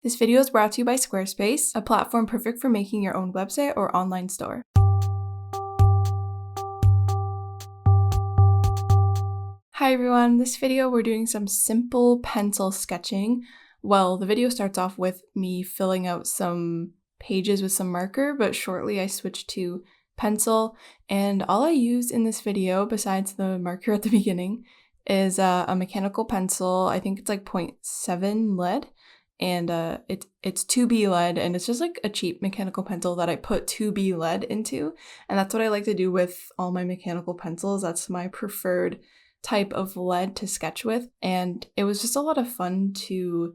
This video is brought to you by Squarespace, a platform perfect for making your own website or online store. Hi everyone, this video we're doing some simple pencil sketching. Well, the video starts off with me filling out some pages with some marker, but shortly I switched to pencil, and all I used in this video, besides the marker at the beginning, is a mechanical pencil. I think it's like 0.7 lead, and it's 2B lead, and it's just like a cheap mechanical pencil that I put 2B lead into, and that's what I like to do with all my mechanical pencils. That's my preferred type of lead to sketch with, and it was just a lot of fun to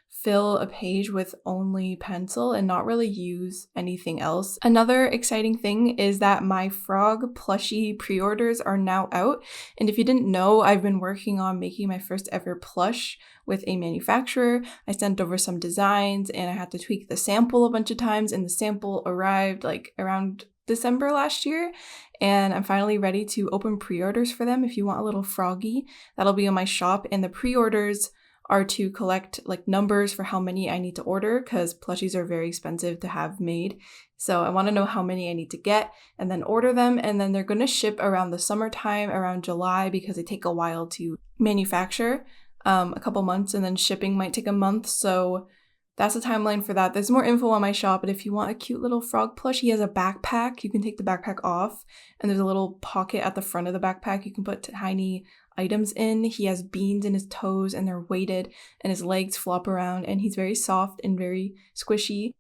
fill a page with only pencil and not really use anything else. Another exciting thing is that my frog plushie pre-orders are now out, and if you didn't know, I've been working on making my first ever plush with a manufacturer. I sent over some designs and I had to tweak the sample a bunch of times, and the sample arrived like around December last year, and I'm finally ready to open pre-orders for them. If you want a little froggy, that'll be on my shop, and the pre-orders are to collect like numbers for how many I need to order, because plushies are very expensive to have made. So I want to know how many I need to get and then order them, and then they're going to ship around the summertime, around July, because they take a while to manufacture, a couple months, and then shipping might take a month. So that's the timeline for that. There's more info on my shop, but if you want a cute little frog plush, he has a backpack. You can take the backpack off, and there's a little pocket at the front of the backpack you can put tiny items in. He has beans in his toes, and they're weighted, and his legs flop around, and he's very soft and very squishy.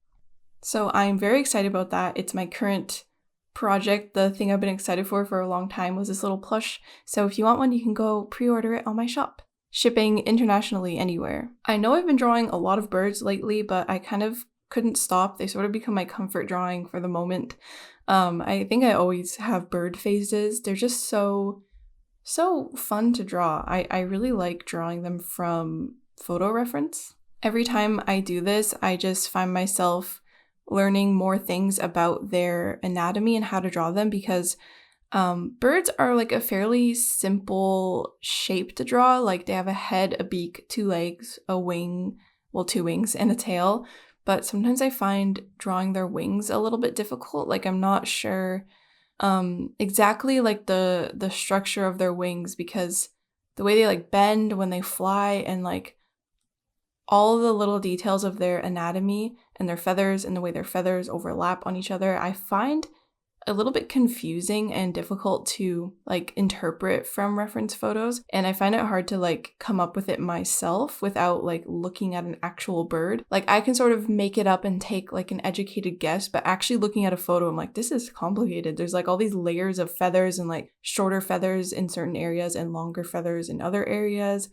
So I'm very excited about that. It's my current project. The thing I've been excited for a long time was this little plush. So if you want one, you can go pre-order it on my shop. Shipping internationally anywhere. I know I've been drawing a lot of birds lately, but I kind of couldn't stop. They sort of become my comfort drawing for the moment. I think I always have bird phases. They're just so fun to draw. I really like drawing them from photo reference. Every time I do this, I just find myself learning more things about their anatomy and how to draw them, because birds are like a fairly simple shape to draw. Like they have a head, a beak, 2 legs, a wing, well, 2 wings, and a tail. But sometimes I find drawing their wings a little bit difficult. Like I'm not sure exactly like the structure of their wings, because the way they like bend when they fly, and like all the little details of their anatomy and their feathers and the way their feathers overlap on each other, I find a little bit confusing and difficult to like interpret from reference photos, and I find it hard to like come up with it myself without like looking at an actual bird. Like I can sort of make it up and take like an educated guess, but actually looking at a photo, I'm like, this is complicated. There's like all these layers of feathers, and like shorter feathers in certain areas and longer feathers in other areas,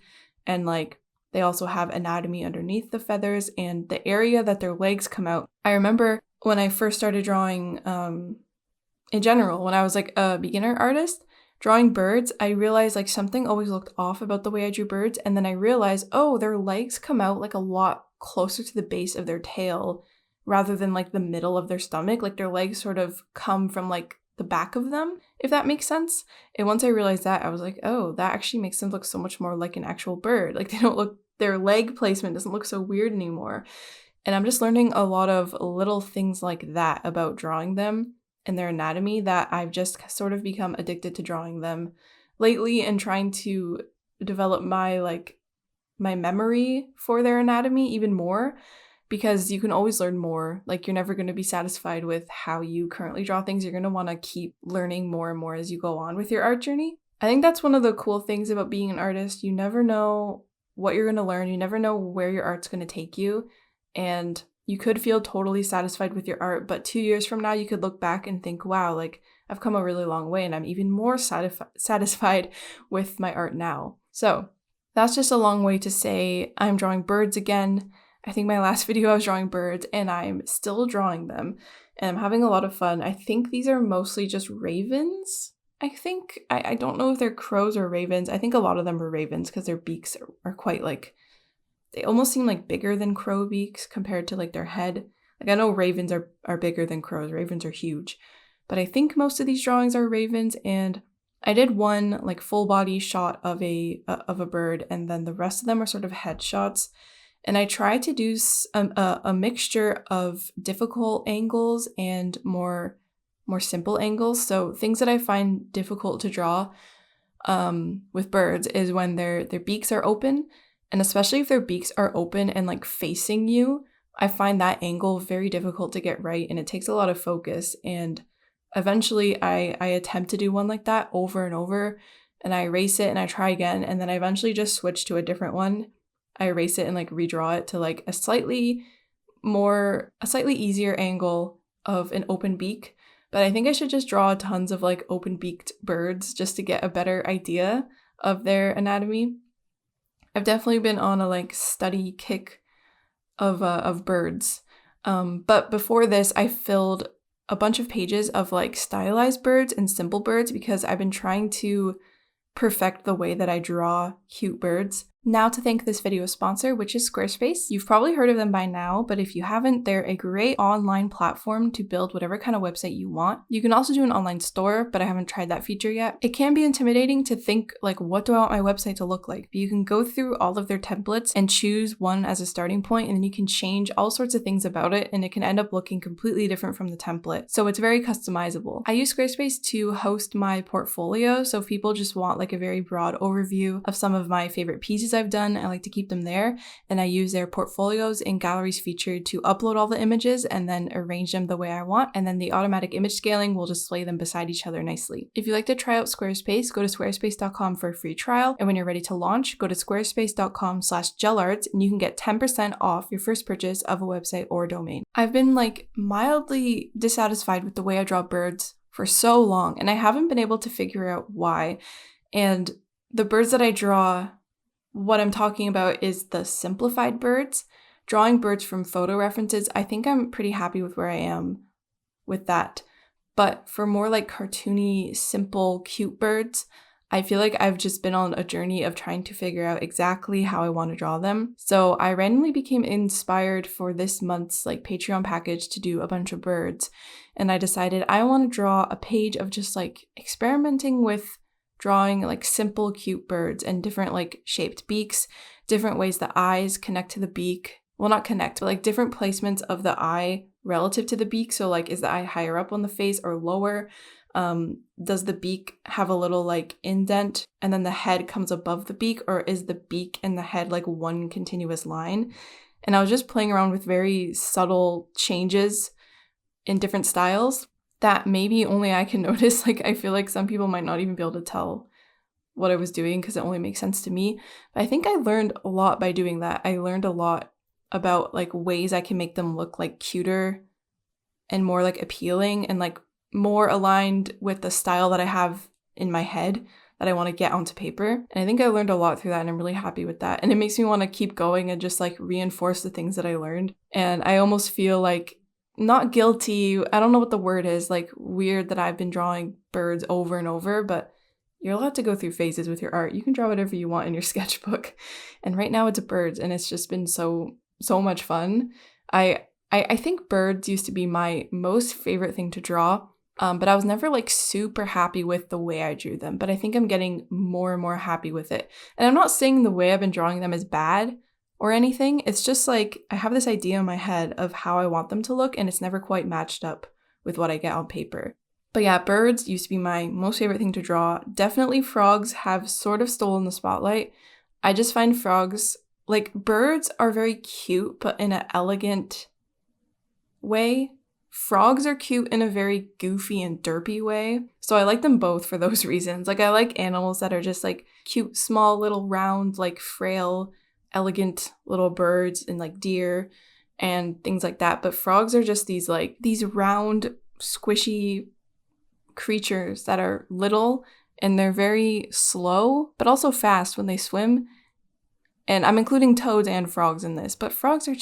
and like they also have anatomy underneath the feathers and the area that their legs come out. I remember when I first started drawing in general, when I was like a beginner artist, drawing birds, I realized like something always looked off about the way I drew birds, and then I realized, oh, their legs come out like a lot closer to the base of their tail rather than like the middle of their stomach. Like their legs sort of come from like the back of them, if that makes sense. And once I realized that, I was like, oh, that actually makes them look so much more like an actual bird. Like their leg placement doesn't look so weird anymore. And I'm just learning a lot of little things like that about drawing them and their anatomy, that I've just sort of become addicted to drawing them lately, and trying to develop my memory for their anatomy even more, because you can always learn more. Like you're never going to be satisfied with how you currently draw things. You're going to want to keep learning more and more as you go on with your art journey. I think that's one of the cool things about being an artist. You never know what you're going to learn. You never know where your art's going to take you, and you could feel totally satisfied with your art, but 2 years from now, you could look back and think, wow, like I've come a really long way, and I'm even more satisfied with my art now. So that's just a long way to say I'm drawing birds again. I think my last video I was drawing birds, and I'm still drawing them, and I'm having a lot of fun. I think these are mostly just ravens. I don't know if they're crows or ravens. I think a lot of them are ravens, because their beaks are quite like, they almost seem like bigger than crow beaks compared to like their head. Like I know ravens are bigger than crows. Ravens are huge. But I think most of these drawings are ravens, and I did one like full body shot of a bird, and then the rest of them are sort of headshots. And I try to do a mixture of difficult angles and more simple angles. So things that I find difficult to draw with birds is when their beaks are open, and especially if their beaks are open and like facing you, I find that angle very difficult to get right, and it takes a lot of focus. And eventually I attempt to do one like that over and over, and I erase it and I try again, and then I eventually just switch to a different one. I erase it and like redraw it to like a slightly easier angle of an open beak. But I think I should just draw tons of like open-beaked birds just to get a better idea of their anatomy. I've definitely been on a like study kick of birds. But before this, I filled a bunch of pages of like stylized birds and simple birds because I've been trying to perfect the way that I draw cute birds. Now to thank this video's sponsor, which is Squarespace. You've probably heard of them by now, but if you haven't, they're a great online platform to build whatever kind of website you want. You can also do an online store, but I haven't tried that feature yet. It can be intimidating to think like, what do I want my website to look like? But you can go through all of their templates and choose one as a starting point, and then you can change all sorts of things about it, and it can end up looking completely different from the template. So it's very customizable. I use Squarespace to host my portfolio, so if people just want like a very broad overview of some of my favorite pieces I've done, I like to keep them there, and I use their portfolios and galleries feature to upload all the images and then arrange them the way I want, and then the automatic image scaling will display them beside each other nicely. If you'd like to try out Squarespace, go to squarespace.com for a free trial, and when you're ready to launch, go to squarespace.com/JelArts and you can get 10% off your first purchase of a website or domain. I've been like mildly dissatisfied with the way I draw birds for so long, and I haven't been able to figure out why. And the birds that I draw, what I'm talking about is the simplified birds. Drawing birds from photo references, I think I'm pretty happy with where I am with that. But for more like cartoony, simple, cute birds, I feel like I've just been on a journey of trying to figure out exactly how I want to draw them. So I randomly became inspired for this month's like Patreon package to do a bunch of birds. And I decided I want to draw a page of just like experimenting with drawing like simple, cute birds and different like shaped beaks, different ways the eyes connect to the beak. Well, not connect, but like different placements of the eye relative to the beak. So like, is the eye higher up on the face or lower? Does the beak have a little like indent and then the head comes above the beak, or is the beak and the head like one continuous line? And I was just playing around with very subtle changes in different styles that maybe only I can notice. Like, I feel like some people might not even be able to tell what I was doing because it only makes sense to me. But I think I learned a lot by doing that. I learned a lot about like ways I can make them look like cuter and more like appealing and like more aligned with the style that I have in my head that I want to get onto paper. And I think I learned a lot through that, and I'm really happy with that. And it makes me want to keep going and just like reinforce the things that I learned. And I almost feel like not guilty, I don't know what the word is, like weird that I've been drawing birds over and over, but you're allowed to go through phases with your art. You can draw whatever you want in your sketchbook. And right now it's birds, and it's just been so much fun. I think birds used to be my most favorite thing to draw, but I was never like super happy with the way I drew them. But I think I'm getting more and more happy with it. And I'm not saying the way I've been drawing them is bad or anything. It's just like I have this idea in my head of how I want them to look, and it's never quite matched up with what I get on paper. But yeah, birds used to be my most favorite thing to draw. Definitely frogs have sort of stolen the spotlight. I just find frogs, like birds are very cute, but in an elegant way. Frogs are cute in a very goofy and derpy way. So I like them both for those reasons. Like I like animals that are just like cute, small, little round, like frail, elegant little birds and like deer and things like that. But frogs are just these round, squishy creatures that are little, and they're very slow, but also fast when they swim. And I'm including toads and frogs in this, but frogs are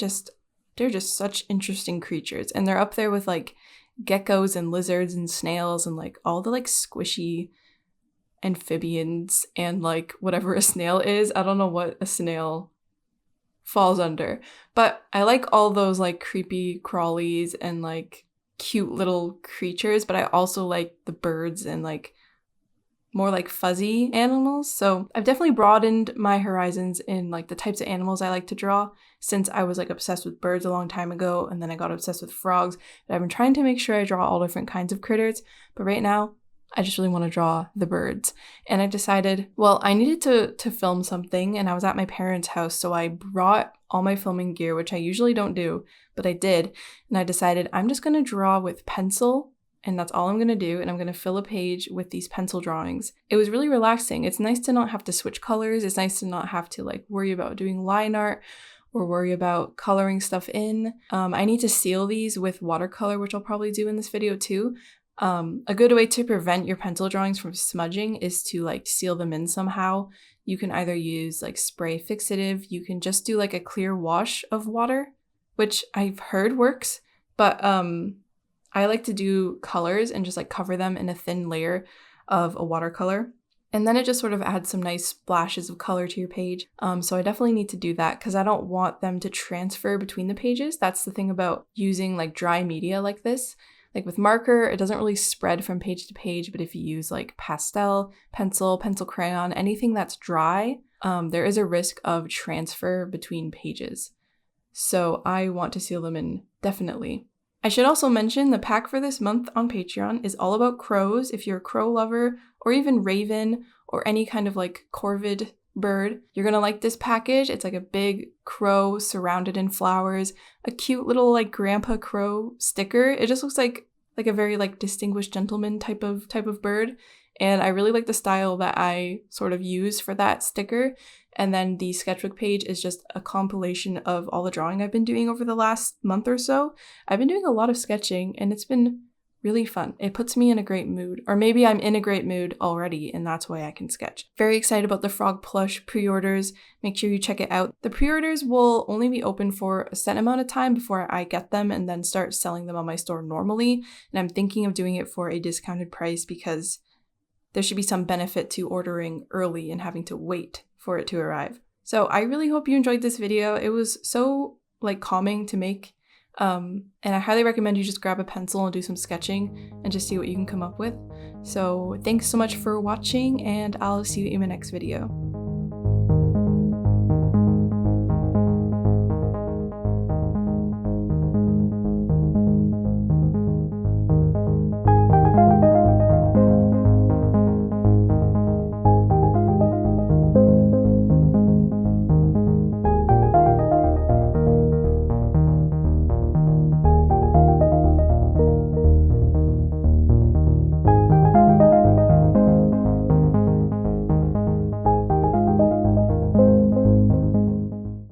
they're just such interesting creatures. And they're up there with like geckos and lizards and snails and like all the like squishy amphibians and like whatever a snail is. I don't know what a snail falls under, but I like all those like creepy crawlies and like cute little creatures, but I also like the birds and like more like fuzzy animals. So I've definitely broadened my horizons in like the types of animals I like to draw, since I was like obsessed with birds a long time ago, and then I got obsessed with frogs. But I've been trying to make sure I draw all different kinds of critters, but right now I just really want to draw the birds. And I decided, well, I needed to film something, and I was at my parents' house, so I brought all my filming gear, which I usually don't do, but I did. And I decided I'm just going to draw with pencil, and that's all I'm going to do, and I'm going to fill a page with these pencil drawings. It was really relaxing. It's nice to not have to switch colors. It's nice to not have to like worry about doing line art or worry about coloring stuff in. I need to seal these with watercolor, which I'll probably do in this video too. A good way to prevent your pencil drawings from smudging is to like seal them in somehow. You can either use like spray fixative, you can just do like a clear wash of water, which I've heard works, but I like to do colors and just like cover them in a thin layer of a watercolor. And then it just sort of adds some nice splashes of color to your page. So I definitely need to do that because I don't want them to transfer between the pages. That's the thing about using like dry media like this. Like with marker, it doesn't really spread from page to page, but if you use like pastel, pencil crayon, anything that's dry, there is a risk of transfer between pages. So I want to seal them in definitely. I should also mention the pack for this month on Patreon is all about crows. If you're a crow lover or even raven or any kind of like corvid bird, you're gonna like this package. It's like a big crow surrounded in flowers, a cute little like grandpa crow sticker. It just looks like a very like distinguished gentleman type of bird. And I really like the style that I sort of use for that sticker. And then the sketchbook page is just a compilation of all the drawing I've been doing over the last month or so. I've been doing a lot of sketching and it's been really fun. It puts me in a great mood, or maybe I'm in a great mood already and that's why I can sketch. Very excited about the frog plush pre-orders. Make sure you check it out. The pre-orders will only be open for a set amount of time before I get them and then start selling them on my store normally. And I'm thinking of doing it for a discounted price because there should be some benefit to ordering early and having to wait for it to arrive. So I really hope you enjoyed this video. It was so like calming to make. And I highly recommend you just grab a pencil and do some sketching and just see what you can come up with. So thanks so much for watching and I'll see you in my next video.